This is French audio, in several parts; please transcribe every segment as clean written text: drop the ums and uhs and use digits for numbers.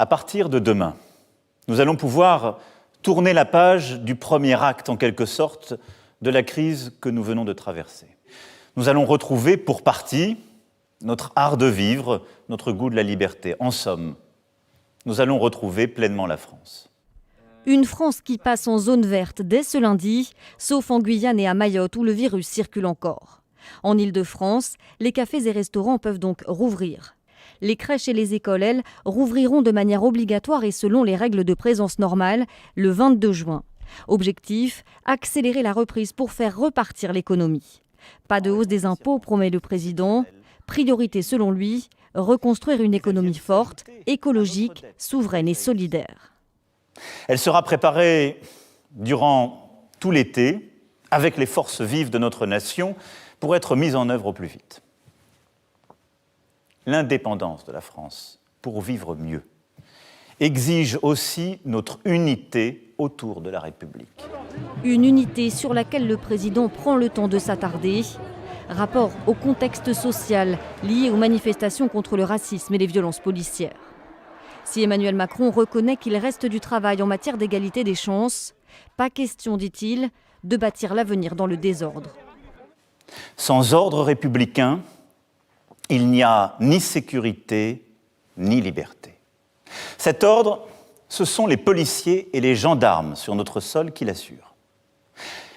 À partir de demain, nous allons pouvoir tourner la page du premier acte, en quelque sorte, de la crise que nous venons de traverser. Nous allons retrouver, pour partie, notre art de vivre, notre goût de la liberté. En somme, nous allons retrouver pleinement la France. Une France qui passe en zone verte dès ce lundi, sauf en Guyane et à Mayotte où le virus circule encore. En Île-de-France, les cafés et restaurants peuvent donc rouvrir. Les crèches et les écoles, elles, rouvriront de manière obligatoire et selon les règles de présence normale le 22 juin. Objectif, accélérer la reprise pour faire repartir l'économie. Pas de hausse des impôts, promet le président. Priorité selon lui, reconstruire une économie forte, écologique, souveraine et solidaire. Elle sera préparée durant tout l'été, avec les forces vives de notre nation, pour être mise en œuvre au plus vite. L'indépendance de la France, pour vivre mieux, exige aussi notre unité autour de la République. Une unité sur laquelle le président prend le temps de s'attarder. Rapport au contexte social lié aux manifestations contre le racisme et les violences policières. Si Emmanuel Macron reconnaît qu'il reste du travail en matière d'égalité des chances, pas question, dit-il, de bâtir l'avenir dans le désordre. Sans ordre républicain, il n'y a ni sécurité, ni liberté. Cet ordre, ce sont les policiers et les gendarmes sur notre sol qui l'assurent.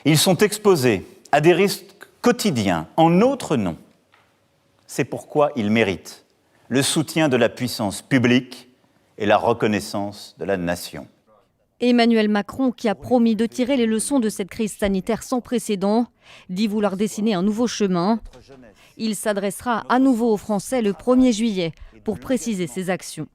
Ils sont exposés à des risques quotidiens en notre nom. C'est pourquoi ils méritent le soutien de la puissance publique et la reconnaissance de la nation. Emmanuel Macron, qui a promis de tirer les leçons de cette crise sanitaire sans précédent, dit vouloir dessiner un nouveau chemin. Il s'adressera à nouveau aux Français le 1er juillet pour préciser ses actions.